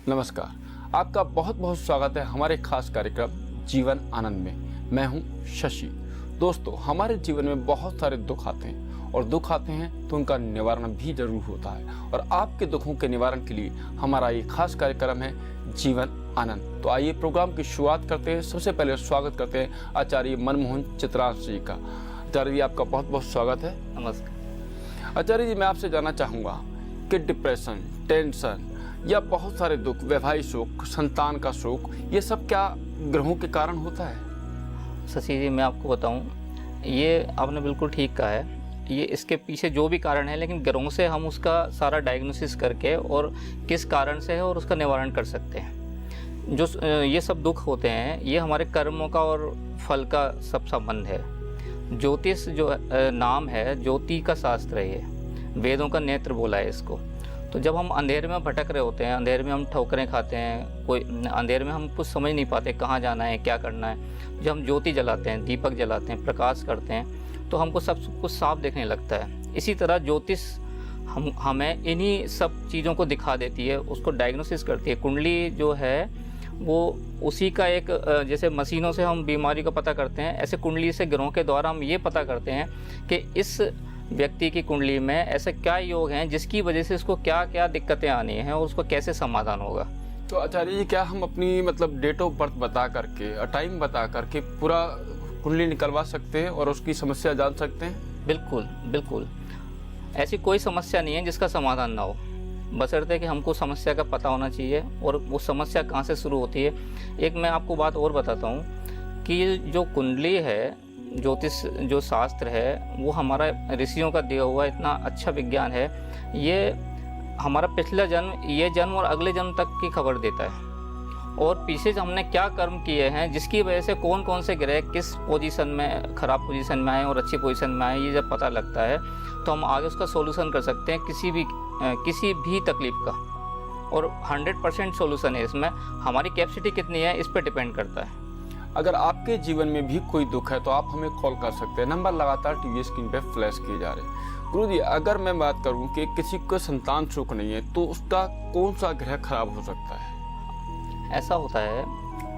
नमस्कार, आपका बहुत बहुत स्वागत है हमारे खास कार्यक्रम जीवन आनंद में। मैं हूं शशि। दोस्तों, हमारे जीवन में बहुत सारे दुख आते हैं और दुख आते हैं तो उनका निवारण भी जरूर होता है, और आपके दुखों के निवारण के लिए हमारा ये खास कार्यक्रम है जीवन आनंद। तो आइए प्रोग्राम की शुरुआत करते हैं। सबसे पहले स्वागत करते हैं आचार्य मनमोहन चित्रांश जी का। आचार्य जी, आपका बहुत बहुत स्वागत है। नमस्कार। आचार्य जी, मैं आपसे जानना चाहूँगा कि डिप्रेशन, टेंशन या बहुत सारे दुख, वैवाहिक शोक, संतान का शोक, ये सब क्या ग्रहों के कारण होता है? शशि जी, मैं आपको बताऊं, ये आपने बिल्कुल ठीक कहा है। ये इसके पीछे जो भी कारण है, लेकिन ग्रहों से हम उसका सारा डायग्नोसिस करके और किस कारण से है और उसका निवारण कर सकते हैं। जो ये सब दुख होते हैं, ये हमारे कर्मों का और फल का सब संबंध है। ज्योतिष जो नाम है, ज्योति का शास्त्र है, ये वेदों का नेत्र बोला है इसको। तो जब हम अंधेरे में भटक रहे होते हैं, अंधेरे में हम ठोकरें खाते हैं, कोई अंधेरे में हम कुछ समझ नहीं पाते कहाँ जाना है, क्या करना है। जब हम ज्योति जलाते हैं, दीपक जलाते हैं, प्रकाश करते हैं, तो हमको सब कुछ साफ दिखने लगता है। इसी तरह ज्योतिष हमें इन्हीं सब चीज़ों को दिखा देती है, उसको डायग्नोसिस करती है। कुंडली जो है वो उसी का एक, जैसे मशीनों से हम बीमारी का पता करते हैं, ऐसे कुंडली से ग्रहों के द्वारा हम ये पता करते हैं कि इस व्यक्ति की कुंडली में ऐसे क्या योग हैं जिसकी वजह से उसको क्या क्या दिक्कतें आनी हैं और उसको कैसे समाधान होगा। तो आचार्य जी, क्या हम अपनी डेट ऑफ बर्थ बता करके और टाइम बता करके पूरा कुंडली निकलवा सकते हैं और उसकी समस्या जान सकते हैं? बिल्कुल बिल्कुल, ऐसी कोई समस्या नहीं है जिसका समाधान ना हो, बशर्ते कि हमको समस्या का पता होना चाहिए और वो समस्या कहाँ से शुरू होती है। एक मैं आपको बात और बताता हूँ कि ये जो कुंडली है, ज्योतिष जो शास्त्र है, वो हमारा ऋषियों का दिया हुआ इतना अच्छा विज्ञान है। ये हमारा पिछला जन्म, ये जन्म और अगले जन्म तक की खबर देता है, और पीछे से हमने क्या कर्म किए हैं, जिसकी वजह से कौन कौन से ग्रह किस पोजीशन में, खराब पोजीशन में आए और अच्छी पोजीशन में आए, ये जब पता लगता है तो हम आगे उसका सोल्यूशन कर सकते हैं किसी भी तकलीफ का। और 100% सोल्यूशन है इसमें। हमारी कैपेसिटी कितनी है इस पर डिपेंड करता है। अगर आपके जीवन में भी कोई दुख है तो आप हमें कॉल कर सकते हैं। नंबर लगातार टीवी स्क्रीन पे फ्लैश किए जा रहे हैं। गुरुजी, अगर मैं बात करूं कि किसी को संतान सुख नहीं है तो उसका कौन सा ग्रह खराब हो सकता है? ऐसा होता है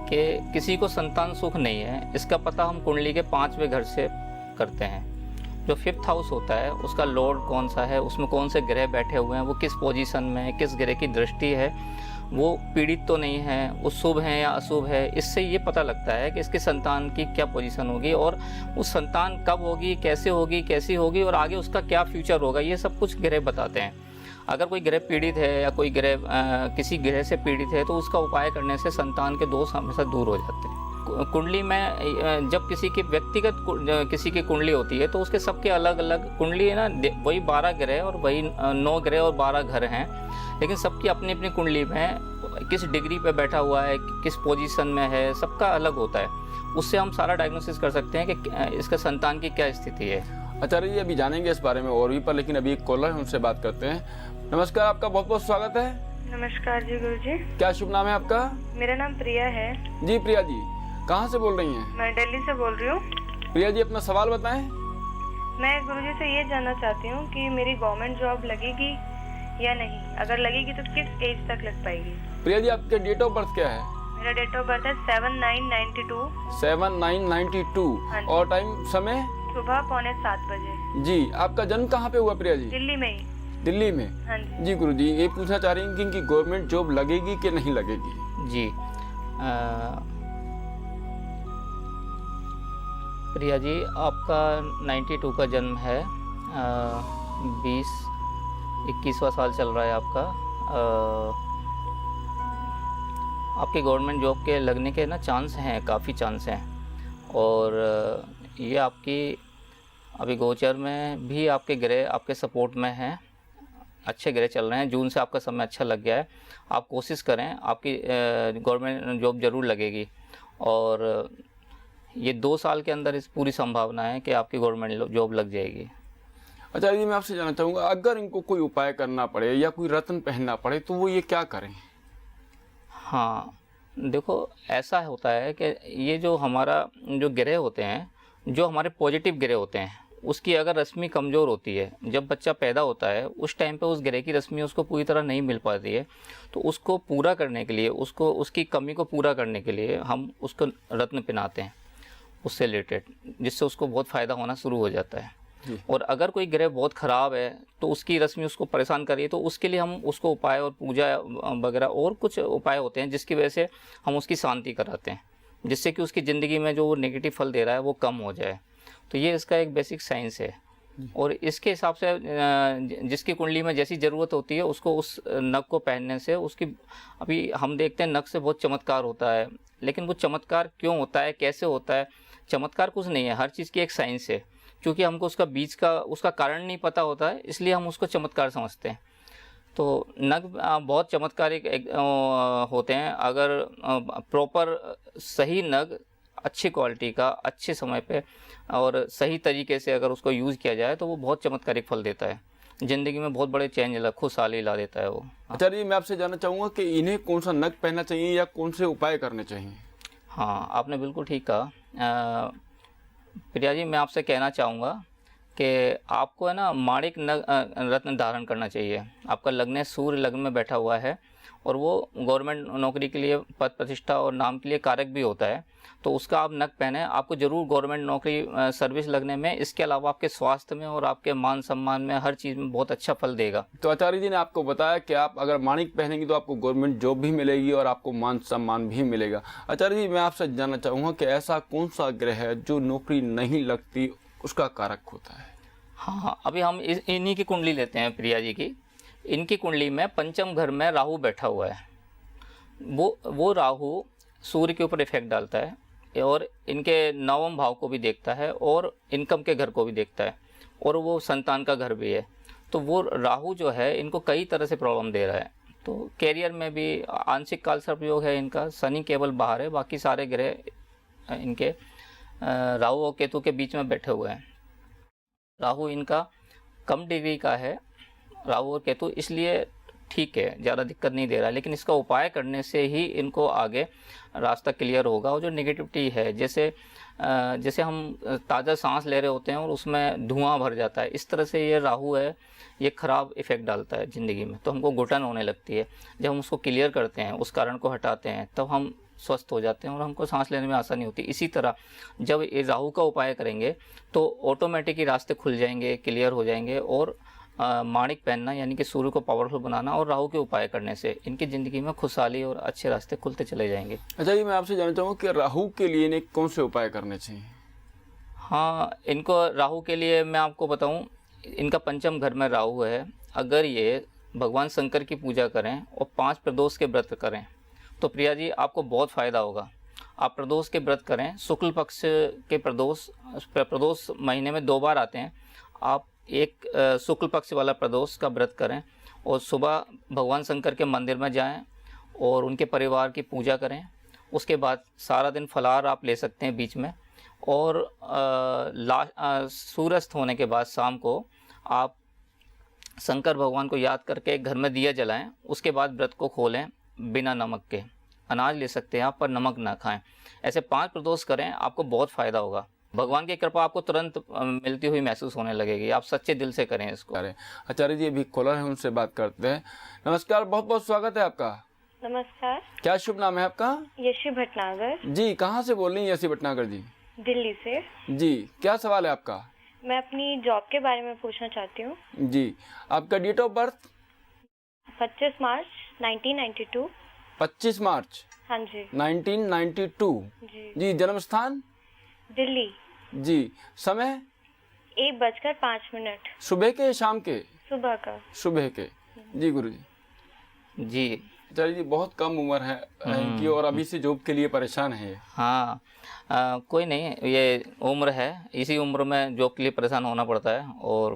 कि किसी को संतान सुख नहीं है, इसका पता हम कुंडली के 5वें घर से करते हैं। जो 5th हाउस होता है, उसका लॉर्ड कौन सा है, उसमें कौन से ग्रह बैठे हुए हैं, वो किस पोजीशन में है, किस ग्रह की दृष्टि है, वो पीड़ित तो नहीं है, वो शुभ है या अशुभ है। इससे ये पता लगता है कि इसके संतान की क्या पोजीशन होगी और उस संतान कब होगी, कैसे होगी, कैसी होगी और आगे उसका क्या फ्यूचर होगा। ये सब कुछ ग्रह बताते हैं। अगर कोई ग्रह पीड़ित है या कोई ग्रह किसी ग्रह से पीड़ित है तो उसका उपाय करने से संतान के दोष हमेशा दूर हो जाते हैं। कुंडली में जब किसी की व्यक्तिगत किसी की कुंडली होती है तो उसके सबके अलग अलग कुंडली है ना, वही 12 ग्रह और वही 9 ग्रह और 12 घर हैं, लेकिन सबकी अपनी अपनी कुंडली में किस डिग्री पे बैठा हुआ है, किस पोजीशन में है, सबका अलग होता है। उससे हम सारा डायग्नोसिस कर सकते हैं कि इसका संतान की क्या स्थिति है। आचार्य जी, अभी जानेंगे इस बारे में और भी, पर लेकिन अभी एक कॉलर है, उनसे बात करते हैं। नमस्कार, आपका बहुत बहुत स्वागत है। नमस्कार जी गुरुजी। क्या शुभ नाम है आपका? मेरा नाम प्रिया है। जी प्रिया जी, कहाँ से बोल रही हैं? मैं दिल्ली से बोल रही हूँ। प्रिया जी, अपना सवाल बताएं। मैं गुरुजी से ये जानना चाहती हूँ कि मेरी गवर्नमेंट जॉब लगेगी या नहीं, अगर लगेगी तो किस एज तक लग पाएगी? प्रिया जी, आपके डेट ऑफ बर्थ क्या है? मेरा डेट ऑफ बर्थ है 7/9/92। 7/9/92। और टाइम, समय? सुबह 6:45 बजे। जी, आपका जन्म कहाँ पे हुआ प्रिया जी? दिल्ली में ही। दिल्ली में? हाँ जी। जी गुरु जी, ये पूछना चाह रही हैं कि गवर्नमेंट जॉब लगेगी कि नहीं लगेगी? जी, प्रिया जी, आपका 92 का जन्म है, 21वां साल चल रहा है आपका। आपके गवर्नमेंट जॉब के लगने के ना चांस हैं, काफ़ी चांस हैं। और ये आपकी अभी गोचर में भी आपके ग्रह आपके सपोर्ट में हैं, अच्छे ग्रह चल रहे हैं। जून से आपका समय अच्छा लग गया है। आप कोशिश करें, आपकी गवर्नमेंट जॉब ज़रूर लगेगी। और ये 2 साल के अंदर इस पूरी संभावना है कि आपकी गवर्नमेंट जॉब लग जाएगी। अच्छा जी, मैं आपसे जानना चाहूँगा, अगर इनको कोई उपाय करना पड़े या कोई रत्न पहनना पड़े तो वो ये क्या करें? हाँ, देखो, ऐसा होता है कि ये जो हमारा जो ग्रह होते हैं, जो हमारे पॉजिटिव ग्रह होते हैं, उसकी अगर रश्मि कमज़ोर होती है, जब बच्चा पैदा होता है उस टाइम पे उस ग्रह की रश्मि उसको पूरी तरह नहीं मिल पाती है, तो उसको पूरा करने के लिए, उसको उसकी कमी को पूरा करने के लिए हम उसको रत्न पहनाते हैं उससे रिलेटेड, जिससे उसको बहुत फ़ायदा होना शुरू हो जाता है। और अगर कोई ग्रह बहुत ख़राब है तो उसकी रश्मि उसको परेशान कर रही है, तो उसके लिए हम उसको उपाय और पूजा वगैरह और कुछ उपाय होते हैं जिसकी वजह से हम उसकी शांति कराते हैं, जिससे कि उसकी ज़िंदगी में जो नेगेटिव फल दे रहा है वो कम हो जाए। तो ये इसका एक बेसिक साइंस है। और इसके हिसाब से जिसकी कुंडली में जैसी ज़रूरत होती है उसको उस नग को पहनने से उसकी, अभी हम देखते हैं नग से बहुत चमत्कार होता है, लेकिन वो चमत्कार क्यों होता है, कैसे होता है? चमत्कार कुछ नहीं है, हर चीज़ की एक साइंस है। क्योंकि हमको उसका बीज का उसका कारण नहीं पता होता है, इसलिए हम उसको चमत्कार समझते हैं। तो नग बहुत चमत्कारिक होते हैं। अगर प्रॉपर सही नग, अच्छी क्वालिटी का, अच्छे समय पे और सही तरीके से अगर उसको यूज़ किया जाए तो वो बहुत चमत्कारिक फल देता है, ज़िंदगी में बहुत बड़े चेंज खुशहाली ला देता है वो। आचार्य जी, मैं आपसे जानना चाहूँगा कि इन्हें कौन सा नग पहनना चाहिए या कौन से उपाय करने चाहिए? हाँ, आपने बिल्कुल ठीक कहा। प्रिया जी, मैं आपसे कहना चाहूँगा कि आपको है ना माणिक रत्न धारण करना चाहिए। आपका लग्न है, सूर्य लग्न में बैठा हुआ है और वो गवर्नमेंट नौकरी के लिए, पद प्रतिष्ठा और नाम के लिए कारक भी होता है, तो उसका आप नग पहने। आपको ज़रूर गवर्नमेंट नौकरी सर्विस लगने में, इसके अलावा आपके स्वास्थ्य में और आपके मान सम्मान में, हर चीज़ में बहुत अच्छा फल देगा। तो आचार्य जी ने आपको बताया कि आप अगर माणिक पहनेंगी तो आपको गवर्नमेंट जॉब भी मिलेगी और आपको मान सम्मान भी मिलेगा। आचार्य जी, मैं आपसे जानना चाहूँगा कि ऐसा कौन सा ग्रह है जो नौकरी नहीं लगती उसका कारक होता है? हाँ, अभी हम इन्हीं की कुंडली लेते हैं प्रिया जी की। इनकी कुंडली में पंचम घर में राहु बैठा हुआ है। वो राहु सूर्य के ऊपर इफेक्ट डालता है और इनके नवम भाव को भी देखता है और इनकम के घर को भी देखता है और वो संतान का घर भी है। तो वो राहु जो है इनको कई तरह से प्रॉब्लम दे रहा है। तो कैरियर में भी आंशिक काल सर्पयोग है इनका, शनि केवल बाहर है, बाकी सारे ग्रह इनके राहु और केतु के बीच में बैठे हुए हैं। राहु इनका कम डिग्री का है, राहु और केतु, इसलिए ठीक है, ज़्यादा दिक्कत नहीं दे रहा है। लेकिन इसका उपाय करने से ही इनको आगे रास्ता क्लियर होगा। और जो नेगेटिविटी है, जैसे हम ताज़ा सांस ले रहे होते हैं और उसमें धुआं भर जाता है, इस तरह से ये राहु है, ये ख़राब इफ़ेक्ट डालता है ज़िंदगी में। तो हमको घुटन होने लगती है। जब हम उसको क्लियर करते हैं, उस कारण को हटाते हैं, तब हम स्वस्थ हो जाते हैं और हमको सांस लेने में आसानी होती है। इसी तरह जब ये राहु का उपाय करेंगे तो ऑटोमेटिक ही रास्ते खुल जाएंगे, क्लियर हो जाएंगे। और माणिक पहनना यानी कि सूर्य को पावरफुल बनाना और राहु के उपाय करने से इनकी ज़िंदगी में खुशहाली और अच्छे रास्ते खुलते चले जाएंगे। अच्छा जी, मैं आपसे जानना चाहूँगा कि राहु के लिए इन्हें कौन से उपाय करने चाहिए? हाँ, इनको राहु के लिए मैं आपको बताऊं, इनका पंचम घर में राहु है। अगर ये भगवान शंकर की पूजा करें और 5 प्रदोष के व्रत करें तो प्रिया जी आपको बहुत फ़ायदा होगा। आप प्रदोष के व्रत करें, शुक्ल पक्ष के प्रदोष महीने में 2 बार आते हैं। आप एक शुक्ल पक्ष वाला प्रदोष का व्रत करें और सुबह भगवान शंकर के मंदिर में जाएं और उनके परिवार की पूजा करें। उसके बाद सारा दिन फलाहार आप ले सकते हैं बीच में। और सूर्यास्त होने के बाद शाम को आप शंकर भगवान को याद करके घर में दिया जलाएं। उसके बाद व्रत को खोलें बिना नमक के। अनाज ले सकते हैं आप, पर नमक ना खाएं। ऐसे 5 प्रदोष करें, आपको बहुत फ़ायदा होगा। भगवान की कृपा आपको तुरंत मिलती हुई महसूस होने लगेगी। आप सच्चे दिल से करें इसको। आचार्य जी अभी कॉलर है, उनसे बात करते हैं। नमस्कार, बहुत बहुत स्वागत है आपका। नमस्कार। क्या शुभ नाम है आपका? यशी भटनागर। जी, कहाँ से बोल रही हैं यशी भटनागर जी? दिल्ली से। जी, क्या सवाल है आपका? मैं अपनी जॉब के बारे में पूछना चाहती हूँ। जी, आपका डेट ऑफ बर्थ? 25 मार्च 1992। 25 मार्च? हाँ जी। 1992? जी, जन्म स्थान? दिल्ली। जी, समय? 1:05। सुबह के शाम के? सुबह का। सुबह के। जी गुरुजी। जी आचार्य जी, बहुत कम उम्र है इनकी और अभी से जॉब के लिए परेशान है। हाँ, कोई नहीं, ये उम्र है, इसी उम्र में जॉब के लिए परेशान होना पड़ता है। और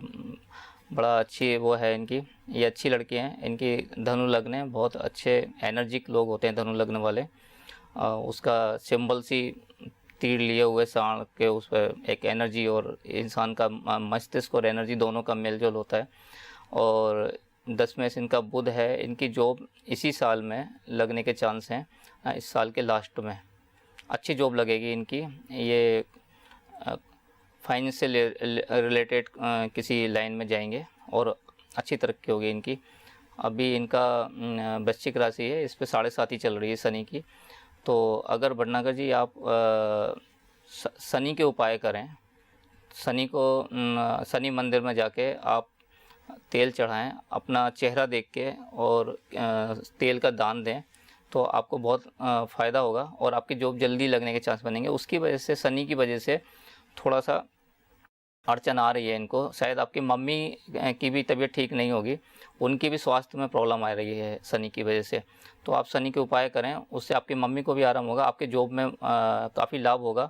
बड़ा अच्छी वो है इनकी, ये अच्छी लड़की हैं। इनकी धनु लग्न है, बहुत अच्छे एनर्जिक लोग होते हैं धनु लग्न वाले। उसका सिंबल सी तीर लिए हुए सांड के उस पर एक एनर्जी और इंसान का मस्तिष्क और एनर्जी दोनों का मेलजोल होता है। और 10वें से इनका बुध है। इनकी जॉब इसी साल में लगने के चांस हैं, इस साल के लास्ट में अच्छी जॉब लगेगी इनकी। ये फाइनेंस से रिलेटेड किसी लाइन में जाएंगे और अच्छी तरक्की होगी इनकी। अभी इनका वृश्चिक राशि है, इस पे 7.5 ही चल रही है शनि की। तो अगर भटनागर जी आप शनि के उपाय करें, शनि मंदिर में जाके आप तेल चढ़ाएं, अपना चेहरा देख के और तेल का दान दें, तो आपको बहुत फ़ायदा होगा और आपकी जॉब जल्दी लगने के चांस बनेंगे। उसकी वजह से, शनि की वजह से थोड़ा सा अड़चन आ रही है इनको। शायद आपकी मम्मी की भी तबीयत ठीक नहीं होगी, उनकी भी स्वास्थ्य में प्रॉब्लम आ रही है शनि की वजह से। तो आप शनि के उपाय करें, उससे आपकी मम्मी को भी आराम होगा, आपके जॉब में काफ़ी लाभ होगा।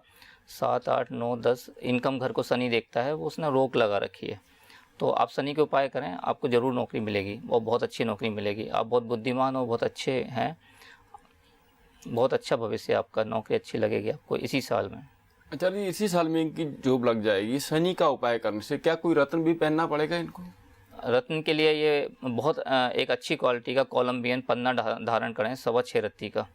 7, 8, 9, 10 इनकम घर को शनि देखता है, वो उसने रोक लगा रखी है। तो आप शनि के उपाय करें, आपको ज़रूर नौकरी मिलेगी और बहुत अच्छी नौकरी मिलेगी। आप बहुत बुद्धिमान और बहुत अच्छे हैं, बहुत अच्छा भविष्य आपका, नौकरी अच्छी लगेगी आपको इसी साल में। अच्छा जी, इसी साल में इनकी जॉब लग जाएगी। शनि का उपाय करने से क्या कोई रत्न भी पहनना पड़ेगा इनको? रत्न के लिए ये बहुत एक अच्छी क्वालिटी का कोलंबियन पन्ना धारण करें, 6.25 रत्ती का।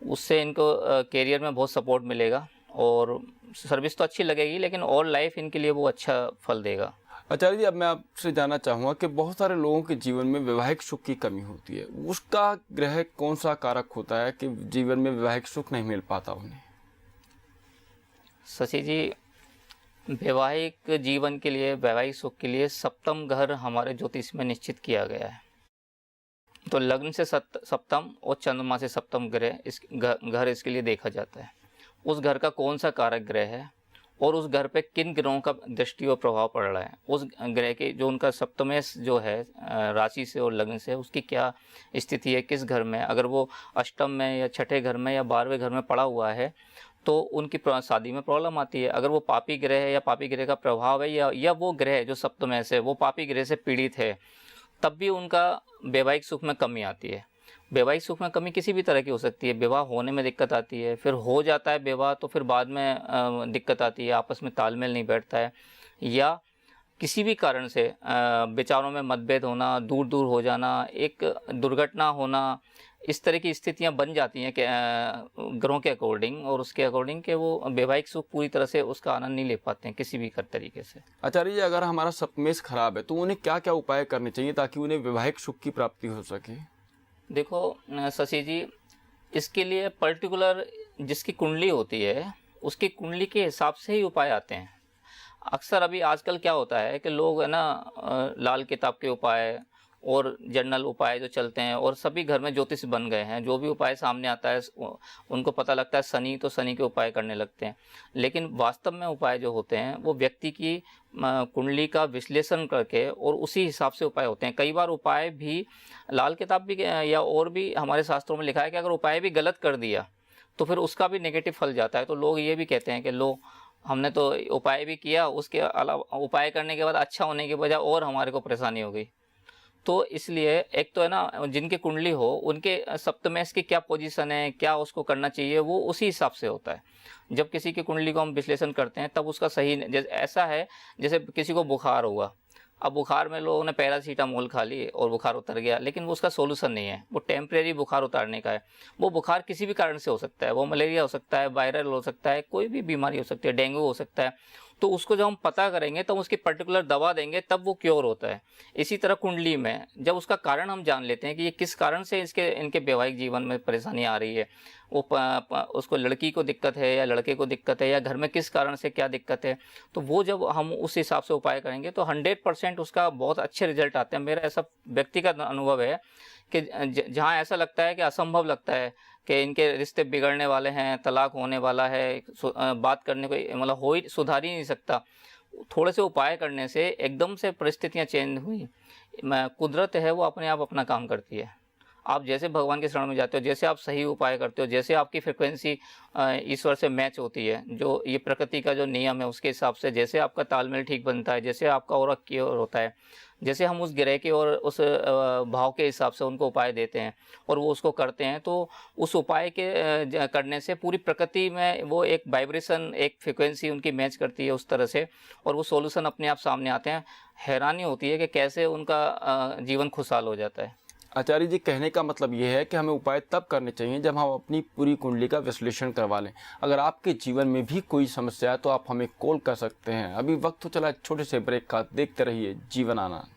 उससे इनको कैरियर में बहुत सपोर्ट मिलेगा और सर्विस तो अच्छी लगेगी, लेकिन और लाइफ इनके लिए वो अच्छा फल देगा। आचार्य जी, अब मैं आपसे जानना चाहूँगा कि बहुत सारे लोगों के जीवन में वैवाहिक सुख की कमी होती है, उसका ग्रह कौन सा कारक होता है कि जीवन में वैवाहिक सुख नहीं मिल पाता उन्हें? शशि जी, वैवाहिक जीवन के लिए, वैवाहिक सुख के लिए सप्तम घर हमारे ज्योतिष में निश्चित किया गया है। तो लग्न से सप्तम और चंद्रमा से सप्तम ग्रह इस घर इसके लिए देखा जाता है। उस घर का कौन सा कारक ग्रह है और उस घर पे किन ग्रहों का दृष्टि और प्रभाव पड़ रहा है, उस ग्रह के जो उनका सप्तमेश जो है राशि से और लग्न से, उसकी क्या स्थिति है, किस घर में, अगर वो अष्टम में या छठे घर में या 12वें घर में पड़ा हुआ है तो उनकी शादी में प्रॉब्लम आती है। अगर वो पापी ग्रह है या पापी ग्रह का प्रभाव है या वो ग्रह जो सप्तमेश है वो पापी ग्रह से पीड़ित है, तब भी उनका वैवाहिक सुख में कमी आती है। वैवाहिक सुख में कमी किसी भी तरह की हो सकती है। विवाह होने में दिक्कत आती है, फिर हो जाता है विवाह तो फिर बाद में दिक्कत आती है, आपस में तालमेल नहीं बैठता है, या किसी भी कारण से विचारों में मतभेद होना, दूर दूर हो जाना, एक दुर्घटना होना, इस तरह की स्थितियां बन जाती हैं कि ग्रहों के अकॉर्डिंग और उसके अकॉर्डिंग कि वो वैवाहिक सुख पूरी तरह से उसका आनंद नहीं ले पाते हैं किसी भी तरीके से। आचार्य जी, अगर हमारा सप्तमेश खराब है तो उन्हें क्या क्या उपाय करने चाहिए ताकि उन्हें वैवाहिक सुख की प्राप्ति हो सके? देखो शशि जी, इसके लिए पर्टिकुलर जिसकी कुंडली होती है उसकी कुंडली के हिसाब से ही उपाय आते हैं। अक्सर अभी आजकल क्या होता है कि लोग है ना लाल किताब के उपाय और जर्नल उपाय जो चलते हैं, और सभी घर में ज्योतिष बन गए हैं, जो भी उपाय सामने आता है उनको पता लगता है शनि, तो शनि के उपाय करने लगते हैं। लेकिन वास्तव में उपाय जो होते हैं वो व्यक्ति की कुंडली का विश्लेषण करके और उसी हिसाब से उपाय होते हैं। कई बार उपाय भी लाल किताब भी या और भी हमारे शास्त्रों में लिखा है कि अगर उपाय भी गलत कर दिया तो फिर उसका भी नेगेटिव फल जाता है। तो लोग ये भी कहते हैं कि लो, हमने तो उपाय भी किया, उसके अलावा उपाय करने के बाद अच्छा होने के बजाय और हमारे को परेशानी हो गई। तो इसलिए एक तो है ना, जिनकी कुंडली हो उनके सप्तमेश की क्या पोजीशन है, क्या उसको करना चाहिए, वो उसी हिसाब से होता है। जब किसी की कुंडली को हम विश्लेषण करते हैं तब उसका सही, जैसे ऐसा है जैसे किसी को बुखार हुआ, अब बुखार में लोगों ने पैरासीटामोल खा ली और बुखार उतर गया, लेकिन वो उसका सोल्यूशन नहीं है, वो टेम्परेरी बुखार उतारने का है। वो बुखार किसी भी कारण से हो सकता है, वो मलेरिया हो सकता है, वायरल हो सकता है, कोई भी बीमारी हो सकती है, डेंगू हो सकता है। तो उसको जब हम पता करेंगे तब उसकी पर्टिकुलर दवा देंगे तब वो क्योर होता है। इसी तरह कुंडली में जब उसका कारण हम जान लेते हैं कि ये किस कारण से इनके वैवाहिक जीवन में परेशानी आ रही है, वो उसको लड़की को दिक्कत है या लड़के को दिक्कत है या घर में किस कारण से क्या दिक्कत है, तो वो जब हम उस हिसाब से उपाय करेंगे तो 100% उसका बहुत अच्छे रिजल्ट आते हैं। मेरा ऐसा व्यक्तिगत अनुभव है कि जहाँ ऐसा लगता है कि असंभव लगता है कि इनके रिश्ते बिगड़ने वाले हैं, तलाक होने वाला है, बात करने को मतलब हो ही सुधार ही नहीं सकता, थोड़े से उपाय करने से एकदम से परिस्थितियाँ चेंज हुई। कुदरत है वो अपने आप अपना काम करती है। आप जैसे भगवान के शरण में जाते हो, जैसे आप सही उपाय करते हो, जैसे आपकी फ्रिक्वेंसी ईश्वर से मैच होती है, जो ये प्रकृति का जो नियम है उसके हिसाब से, जैसे आपका तालमेल ठीक बनता है, जैसे आपका और क्योर होता है, जैसे हम उस ग्रह के और उस भाव के हिसाब से उनको उपाय देते हैं और वो उसको करते हैं, तो उस उपाय के करने से पूरी प्रकृति में वो एक वाइब्रेशन, एक फ्रिक्वेंसी उनकी मैच करती है उस तरह से, और वो सॉल्यूशन अपने आप सामने आते हैं। हैरानी होती है कि कैसे उनका जीवन खुशहाल हो जाता है। आचार्य जी, कहने का मतलब ये है कि हमें उपाय तब करने चाहिए जब हम अपनी पूरी कुंडली का विश्लेषण करवा लें। अगर आपके जीवन में भी कोई समस्या है तो आप हमें कॉल कर सकते हैं। अभी वक्त तो चला छोटे से ब्रेक का, देखते रहिए जीवन आनंद।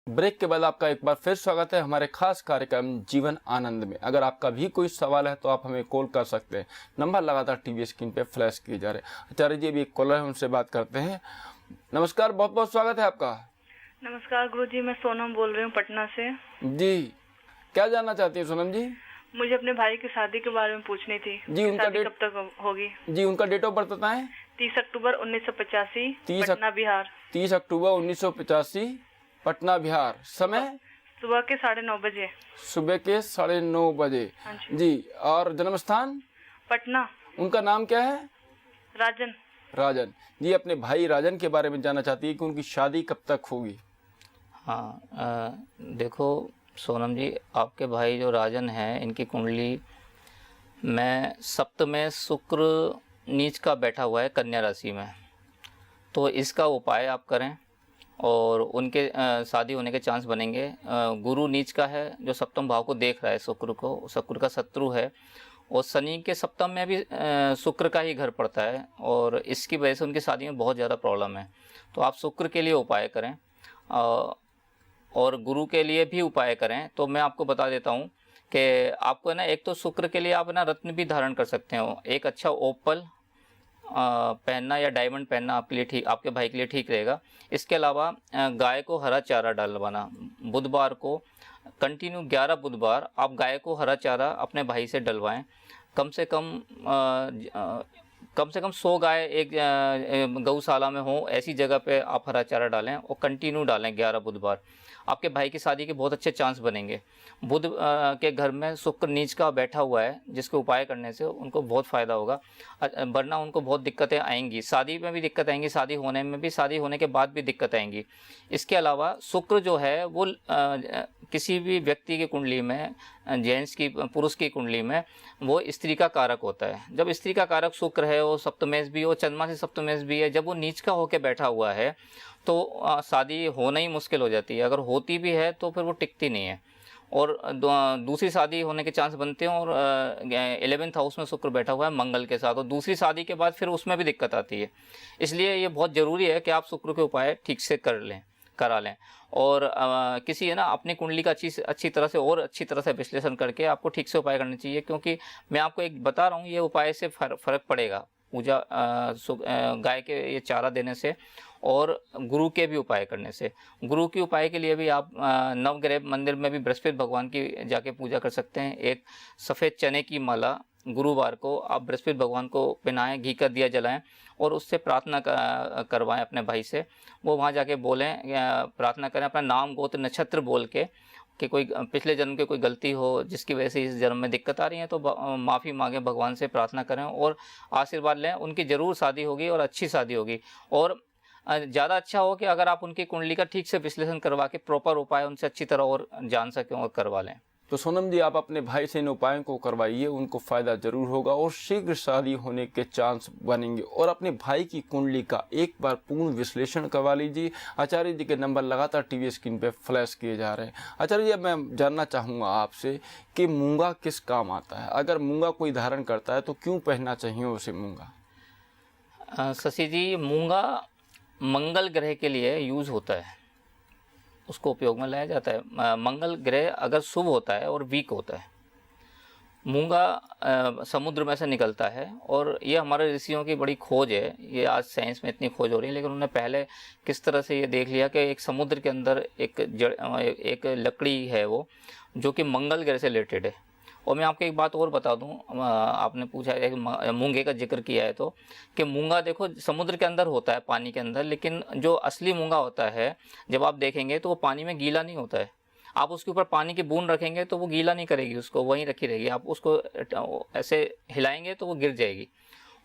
ब्रेक के बाद आपका एक बार फिर स्वागत है हमारे खास कार्यक्रम जीवन आनंद में। अगर आपका भी कोई सवाल है तो आप हमें कॉल कर सकते हैं। नंबर लगातार टीवी स्क्रीन पे फ्लैश किए जा रहे हैं। आचार्य जी, अभी एक कॉलर है, उनसे बात करते हैं। नमस्कार, बहुत बहुत स्वागत है आपका। नमस्कार गुरुजी, मैं सोनम बोल रही हूँ पटना से। जी, क्या जानना चाहती हैं सोनम जी? मुझे अपने भाई की शादी के बारे में पूछनी थी। जी, उनका शादी डेट कब तक होगी? जी, उनका डेट ऑफ बर्थ बताएं। 30 अक्टूबर 1985, 30 पटना बिहार। 30 अक्टूबर 1985, पटना बिहार। समय? सुबह के 9:30 बजे। सुबह के 9:30 बजे। हाँ जी। जी, और जन्म स्थान? पटना। उनका नाम क्या है? राजन। राजन जी, अपने भाई राजन के बारे में जानना चाहती है कि उनकी शादी कब तक होगी? हाँ, देखो सोनम जी, आपके भाई जो राजन हैं, इनकी कुंडली में सप्तम शुक्र नीच का बैठा हुआ है कन्या राशि में। तो इसका उपाय आप करें और उनके शादी होने के चांस बनेंगे। गुरु नीच का है, जो सप्तम भाव को देख रहा है, शुक्र को, शुक्र का शत्रु है। और शनि के सप्तम में भी शुक्र का ही घर पड़ता है और इसकी वजह से उनकी शादी में बहुत ज़्यादा प्रॉब्लम है। तो आप शुक्र के लिए उपाय करें और गुरु के लिए भी उपाय करें। तो मैं आपको बता देता हूँ कि आपको ना, एक तो शुक्र के लिए आप ना रत्न भी धारण कर सकते हो। एक अच्छा ओपल पहनना या डायमंड पहनना आपके लिए ठीक, आपके भाई के लिए ठीक रहेगा। इसके अलावा गाय को हरा चारा डलवाना। बुधवार को कंटिन्यू 11 बुधवार आप गाय को हरा चारा अपने भाई से डलवाएं। कम से कम 100 गाय एक गौशाला में हो, ऐसी जगह पे आप हरा चारा डालें और कंटिन्यू डालें 11 बुधवार। आपके भाई की शादी के बहुत अच्छे चांस बनेंगे। बुध के घर में शुक्र नीच का बैठा हुआ है, जिसके उपाय करने से उनको बहुत फ़ायदा होगा, वरना उनको बहुत दिक्कतें आएंगी। शादी में भी दिक्कत आएंगी, शादी होने में भी, शादी होने के बाद भी दिक्कत आएंगी। इसके अलावा शुक्र जो है वो किसी भी व्यक्ति की कुंडली में, जेंट्स की, पुरुष की कुंडली में, वो स्त्री का कारक होता है। जब स्त्री का कारक शुक्र है, वो सप्तमेश भी हो, चंद्रमा से सप्तमेश भी है, जब वो नीच का होकर बैठा हुआ है तो शादी होना ही मुश्किल हो जाती है। अगर होती भी है तो फिर वो टिकती नहीं है और दूसरी शादी होने के चांस बनते हैं। और 11th हाउस में शुक्र बैठा हुआ है मंगल के साथ, और दूसरी शादी के बाद फिर उसमें भी दिक्कत आती है। इसलिए ये बहुत ज़रूरी है कि आप शुक्र के उपाय ठीक से करा लें और किसी है ना, अपनी कुंडली का अच्छी तरह से विश्लेषण करके आपको ठीक से उपाय करने चाहिए। क्योंकि मैं आपको एक बता रहा हूँ, ये उपाय से फ़र्क पड़ेगा। पूजा गाय के ये चारा देने से और गुरु के भी उपाय करने से। गुरु के उपाय के लिए भी आप नवग्रह मंदिर में भी बृहस्पति भगवान की जाके पूजा कर सकते हैं। एक सफ़ेद चने की माला गुरुवार को आप बृहस्पति भगवान को पहनाएं, घी का दिया जलाएं और उससे प्रार्थना करवाएं अपने भाई से। वो वहाँ जाके बोलें, प्रार्थना करें, अपना नाम गोत्र नक्षत्र बोल के कि कोई पिछले जन्म की कोई गलती हो जिसकी वजह से इस जन्म में दिक्कत आ रही है, तो माफ़ी मांगें, भगवान से प्रार्थना करें और आशीर्वाद लें। उनकी ज़रूर शादी होगी और अच्छी शादी होगी। और ज़्यादा अच्छा हो कि अगर आप उनकी कुंडली का ठीक से विश्लेषण करवा के प्रॉपर उपाय उनसे अच्छी तरह और जान सकें और करवा लें। तो सोनम जी, आप अपने भाई से इन उपायों को करवाइए, उनको फ़ायदा ज़रूर होगा और शीघ्र शादी होने के चांस बनेंगे। और अपने भाई की कुंडली का एक बार पूर्ण विश्लेषण करवा लीजिए। आचार्य जी के नंबर लगातार टीवी स्क्रीन पे फ्लैश किए जा रहे हैं। आचार्य जी, अब मैं जानना चाहूँगा आपसे कि मूंगा किस काम आता है? अगर मूंगा कोई धारण करता है तो क्यों पहनना चाहिए उसे मूंगा? शशि जी, मूंगा मंगल ग्रह के लिए यूज़ होता है, उसको उपयोग में लाया जाता है। मंगल ग्रह अगर शुभ होता है और वीक होता है, मूंगा समुद्र में से निकलता है। और ये हमारे ऋषियों की बड़ी खोज है। ये आज साइंस में इतनी खोज हो रही है, लेकिन उन्होंने पहले किस तरह से ये देख लिया कि एक समुद्र के अंदर एक लकड़ी है वो, जो कि मंगल ग्रह से रिलेटेड है। और मैं आपको एक बात और बता दूं, आपने पूछा है कि मूंगे का जिक्र किया है, तो कि मूंगा देखो समुद्र के अंदर होता है, पानी के अंदर, लेकिन जो असली मूंगा होता है जब आप देखेंगे तो वो पानी में गीला नहीं होता है। आप उसके ऊपर पानी की बूंद रखेंगे तो वो गीला नहीं करेगी, उसको वहीं रखी रहेगी। आप उसको ऐसे हिलाएंगे तो वो गिर जाएगी।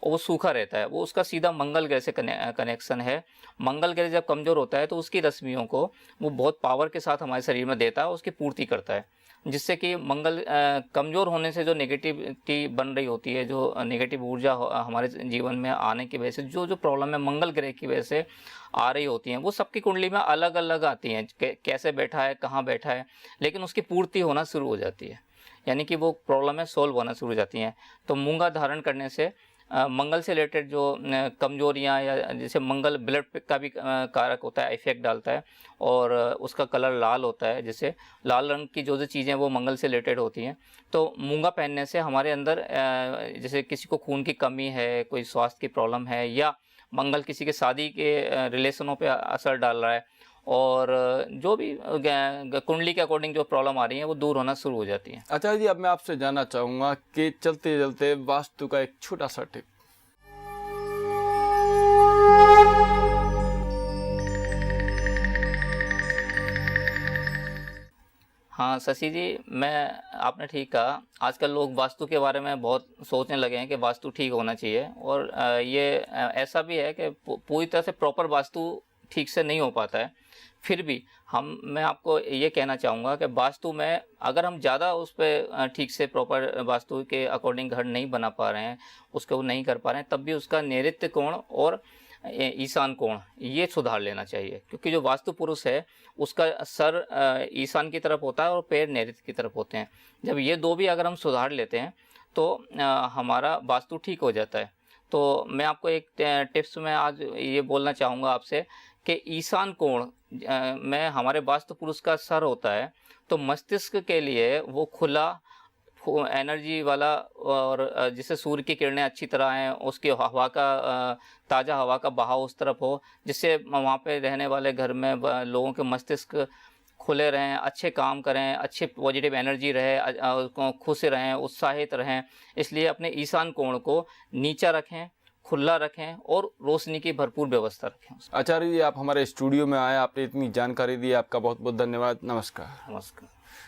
और वो सूखा रहता है, वो उसका सीधा मंगल ग्रह से कनेक्शन है। मंगल ग्रह जब कमज़ोर होता है तो उसकी रश्मियों को वो बहुत पावर के साथ हमारे शरीर में देता है, उसकी पूर्ति करता है, जिससे कि मंगल कमज़ोर होने से जो नेगेटिविटी बन रही होती है, जो नेगेटिव ऊर्जा हमारे जीवन में आने की वजह से जो प्रॉब्लम है मंगल ग्रह की वजह से आ रही होती हैं, वो सबकी कुंडली में अलग अलग आती हैं, कैसे बैठा है, कहाँ बैठा है, लेकिन उसकी पूर्ति होना शुरू हो जाती है, यानी कि वो प्रॉब्लम है सॉल्व होना शुरू हो जाती हैं। तो मूंगा धारण करने से मंगल से रिलेटेड जो कमजोरियां, या जैसे मंगल ब्लड का भी कारक होता है, इफेक्ट डालता है, और उसका कलर लाल होता है, जैसे लाल रंग की जो चीज़ें वो मंगल से रिलेटेड होती हैं। तो मूंगा पहनने से हमारे अंदर जैसे किसी को खून की कमी है, कोई स्वास्थ्य की प्रॉब्लम है, या मंगल किसी के शादी के रिलेशनों पे असर डाल रहा है, और जो भी कुंडली के अकॉर्डिंग जो प्रॉब्लम आ रही है वो दूर होना शुरू हो जाती है। आचार्य जी, अब मैं आपसे जानना चाहूँगा कि चलते चलते वास्तु का एक छोटा सा टिप। हाँ शशि जी, आपने ठीक कहा, आजकल लोग वास्तु के बारे में बहुत सोचने लगे हैं कि वास्तु ठीक होना चाहिए, और ये ऐसा भी है कि पूरी तरह से प्रॉपर वास्तु ठीक से नहीं हो पाता है। फिर भी मैं आपको ये कहना चाहूँगा कि वास्तु में अगर हम ज़्यादा उस पर ठीक से प्रॉपर वास्तु के अकॉर्डिंग घर नहीं बना पा रहे हैं, उसको नहीं कर पा रहे हैं, तब भी उसका नैऋत्य कोण और ईशान कोण ये सुधार लेना चाहिए, क्योंकि जो वास्तु पुरुष है उसका सर ईशान की तरफ होता है और पैर नैऋत्य की तरफ होते हैं। जब ये दो भी अगर हम सुधार लेते हैं तो हमारा वास्तु ठीक हो जाता है। तो मैं आपको एक टिप्स में आज ये बोलना चाहूँगा आपसे कि ईशान कोण में हमारे वास्तु पुरुष का सर होता है, तो मस्तिष्क के लिए वो खुला एनर्जी वाला, और जिससे सूर्य की किरणें अच्छी तरह आएँ, उसकी हवा का ताज़ा हवा का बहाव उस तरफ हो, जिससे वहाँ पे रहने वाले घर में लोगों के मस्तिष्क खुले रहें, अच्छे काम करें, अच्छे पॉजिटिव एनर्जी रहे, खुश रहें, उत्साहित रहें। इसलिए अपने ईशान कोण को नीचा रखें, खुला रखें, और रोशनी की भरपूर व्यवस्था रखें। आचार्य जी, आप हमारे स्टूडियो में आए, आपने इतनी जानकारी दी, आपका बहुत बहुत धन्यवाद। नमस्कार। नमस्कार।